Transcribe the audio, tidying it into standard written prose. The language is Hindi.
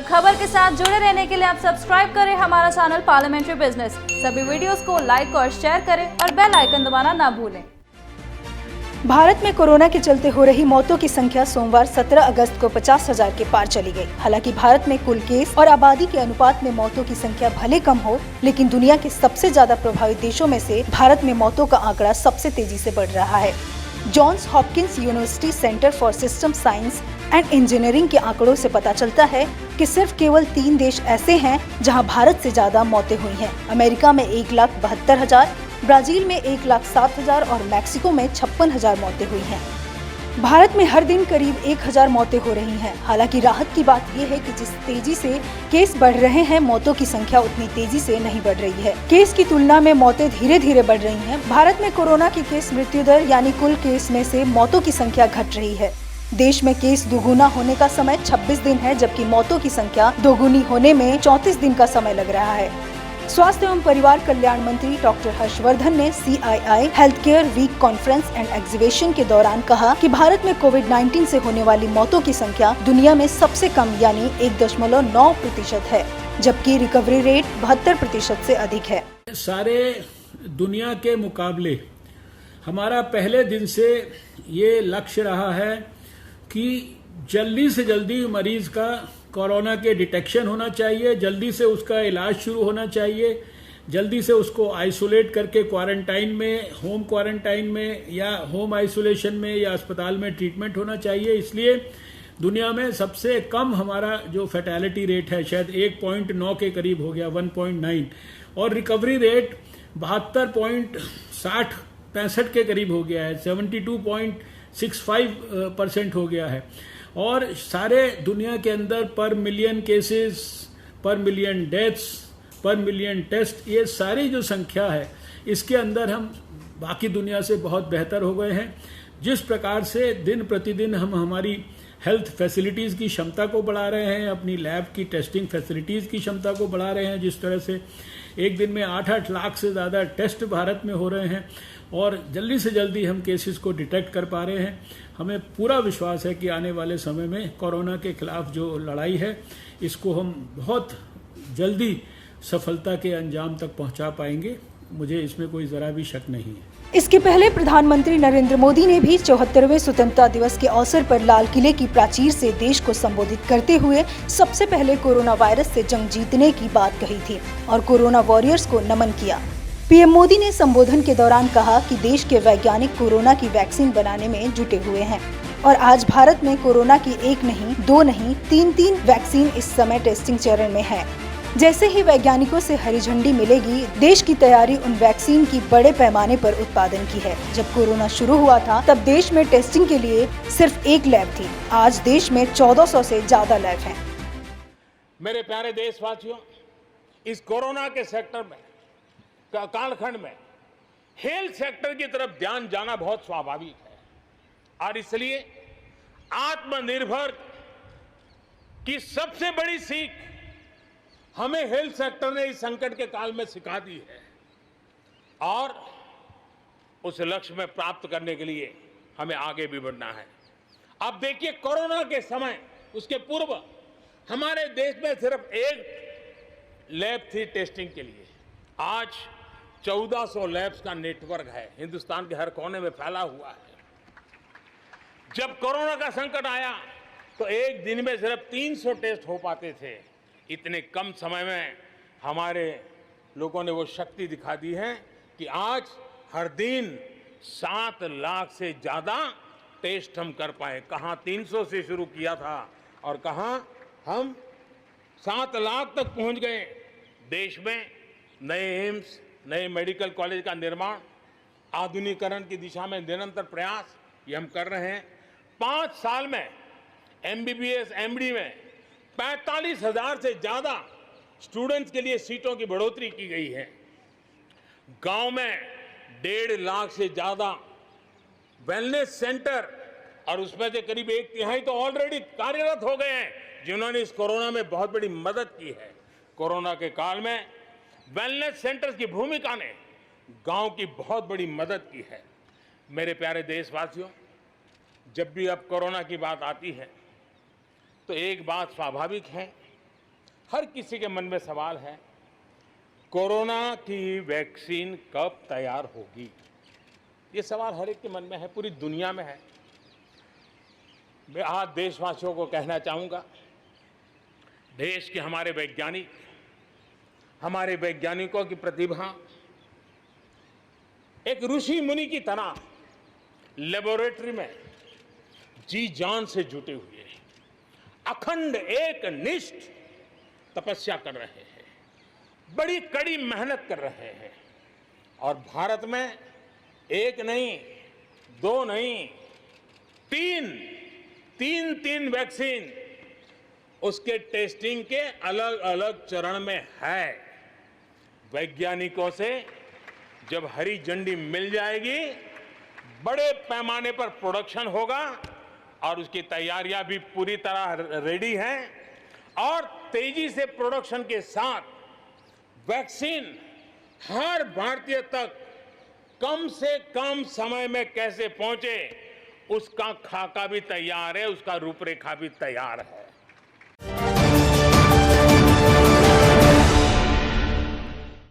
खबर के साथ जुड़े रहने के लिए आप सब्सक्राइब करें हमारा चैनल पार्लियामेंट्री बिजनेस। सभी वीडियोस को लाइक और शेयर करें और बेल आइकन दबाना ना भूलें। भारत में कोरोना के चलते हो रही मौतों की संख्या सोमवार 17 अगस्त को 50,000 के पार चली गई। हालांकि भारत में कुल केस और आबादी के अनुपात में मौतों की संख्या भले कम हो, लेकिन दुनिया के सबसे ज्यादा प्रभावित देशों में से भारत में मौतों का आंकड़ा सबसे तेजी से बढ़ रहा है। Johns Hopkins University Center for System Science and Engineering के आंकड़ों से पता चलता है कि सिर्फ केवल 3 देश ऐसे हैं जहां भारत से ज्यादा मौतें हुई हैं। अमेरिका में 1,72,000, ब्राजील में 1,07,000 और मैक्सिको में 56,000 मौतें हुई हैं। भारत में हर दिन करीब 1,000 मौतें हो रही हैं। हालांकि राहत की बात यह है कि जिस तेजी से केस बढ़ रहे हैं, मौतों की संख्या उतनी तेजी से नहीं बढ़ रही है। केस की तुलना में मौतें धीरे धीरे बढ़ रही हैं। भारत में कोरोना की केस मृत्यु दर यानी कुल केस में से मौतों की संख्या घट रही है। देश में केस दुगुना होने का समय 26 दिन है, जबकि मौतों की संख्या दोगुनी होने में 34 दिन का समय लग रहा है। स्वास्थ्य एवं परिवार कल्याण मंत्री डॉक्टर हर्षवर्धन ने CII health care week conference and exhibition के दौरान कहा कि भारत में कोविड-19 से होने वाली मौतों की संख्या दुनिया में सबसे कम यानी 1.9% है, जबकि रिकवरी रेट 72% से अधिक है। सारे दुनिया के मुकाबले हमारा पहले दिन से ये लक्ष्य रहा है कि जल्दी से जल्दी मरीज का कोरोना के डिटेक्शन होना चाहिए, जल्दी से उसका इलाज शुरू होना चाहिए, जल्दी से उसको आइसोलेट करके क्वारंटाइन में, होम क्वारंटाइन में या होम आइसोलेशन में या अस्पताल में ट्रीटमेंट होना चाहिए। इसलिए दुनिया में सबसे कम हमारा जो फैटेलिटी रेट है शायद 1.9 के करीब हो गया, 1.9, और रिकवरी रेट 72.65 के करीब हो गया है, 72.65% हो गया है। और सारे दुनिया के अंदर पर मिलियन केसेस, पर मिलियन डेथ्स, पर मिलियन टेस्ट, ये सारी जो संख्या है इसके अंदर हम बाकी दुनिया से बहुत बेहतर हो गए हैं। जिस प्रकार से दिन प्रतिदिन हम हमारी हेल्थ फैसिलिटीज़ की क्षमता को बढ़ा रहे हैं, अपनी लैब की टेस्टिंग फैसिलिटीज़ की क्षमता को बढ़ा रहे हैं, जिस तरह से एक दिन में 8-8 लाख से ज़्यादा टेस्ट भारत में हो रहे हैं और जल्दी से जल्दी हम केसेस को डिटेक्ट कर पा रहे हैं, हमें पूरा विश्वास है कि आने वाले समय में कोरोना के खिलाफ जो लड़ाई है इसको हम बहुत जल्दी सफलता के अंजाम तक पहुंचा पाएंगे। मुझे इसमें कोई ज़रा भी शक नहीं है। इसके पहले प्रधानमंत्री नरेंद्र मोदी ने भी 74वें स्वतंत्रता दिवस के अवसर पर लाल किले की प्राचीर से देश को संबोधित करते हुए सबसे पहले कोरोना वायरस से जंग जीतने की बात कही थी और कोरोना वॉरियर्स को नमन किया। पीएम मोदी ने संबोधन के दौरान कहा कि देश के वैज्ञानिक कोरोना की वैक्सीन बनाने में जुटे हुए हैं और आज भारत में कोरोना की 1 नहीं, 2 नहीं, 3 वैक्सीन इस समय टेस्टिंग चरण में है। जैसे ही वैज्ञानिकों से हरी झंडी मिलेगी, देश की तैयारी उन वैक्सीन की बड़े पैमाने पर उत्पादन की है। जब कोरोना शुरू हुआ था तब देश में टेस्टिंग के लिए सिर्फ 1 लैब थी, आज देश में 1400 से ज्यादा लैब हैं। मेरे प्यारे देशवासियों, इस कोरोना के सेक्टर में कालखंड में हेल्थ सेक्टर की तरफ ध्यान जाना बहुत स्वाभाविक है और इसलिए आत्मनिर्भर की सबसे बड़ी सीख हमें हेल्थ सेक्टर ने इस संकट के काल में सिखा दी है और उस लक्ष्य में प्राप्त करने के लिए हमें आगे भी बढ़ना है। अब देखिए, कोरोना के समय, उसके पूर्व हमारे देश में सिर्फ 1 लैब थी टेस्टिंग के लिए। आज 1400 लैब्स का नेटवर्क है, हिंदुस्तान के हर कोने में फैला हुआ है। जब कोरोना का संकट आया तो एक दिन में सिर्फ 300 टेस्ट हो पाते थे। इतने कम समय में हमारे लोगों ने वो शक्ति दिखा दी है कि आज हर दिन 7 लाख से ज्यादा टेस्ट हम कर पाए। कहाँ 300 से शुरू किया था और कहाँ हम 7 लाख तक पहुंच गए। देश में नए एम्स, नए मेडिकल कॉलेज का निर्माण, आधुनिकीकरण की दिशा में निरंतर प्रयास ये हम कर रहे हैं। 5 साल में MBBS, MD में 45,000 से ज्यादा स्टूडेंट्स के लिए सीटों की बढ़ोतरी की गई है। गांव में 1.5 लाख से ज्यादा वेलनेस सेंटर और उसमें से करीब 1/3 तो ऑलरेडी कार्यरत हो गए हैं, जिन्होंने इस कोरोना में बहुत बड़ी मदद की है। कोरोना के काल में वेलनेस सेंटर्स की भूमिका ने गांव की बहुत बड़ी मदद की है। मेरे प्यारे देशवासियों, जब भी अब कोरोना की बात आती है तो एक बात स्वाभाविक है हर किसी के मन में सवाल है, कोरोना की वैक्सीन कब तैयार होगी? ये सवाल हर एक के मन में है, पूरी दुनिया में है। मैं आज देशवासियों को कहना चाहूँगा, देश के हमारे वैज्ञानिकों की प्रतिभा एक ऋषि मुनि की तरह लेबोरेटरी में जी जान से जुटे हुए हैं, अखंड एक निष्ठ तपस्या कर रहे हैं, बड़ी कड़ी मेहनत कर रहे हैं। और भारत में एक नहीं, दो नहीं, तीन वैक्सीन उसके टेस्टिंग के अलग अलग चरण में है। वैज्ञानिकों से जब हरी झंडी मिल जाएगी, बड़े पैमाने पर प्रोडक्शन होगा और उसकी तैयारियां भी पूरी तरह रेडी हैं। और तेजी से प्रोडक्शन के साथ वैक्सीन हर भारतीय तक कम से कम समय में कैसे पहुंचे, उसका खाका भी तैयार है, उसका रूपरेखा भी तैयार है।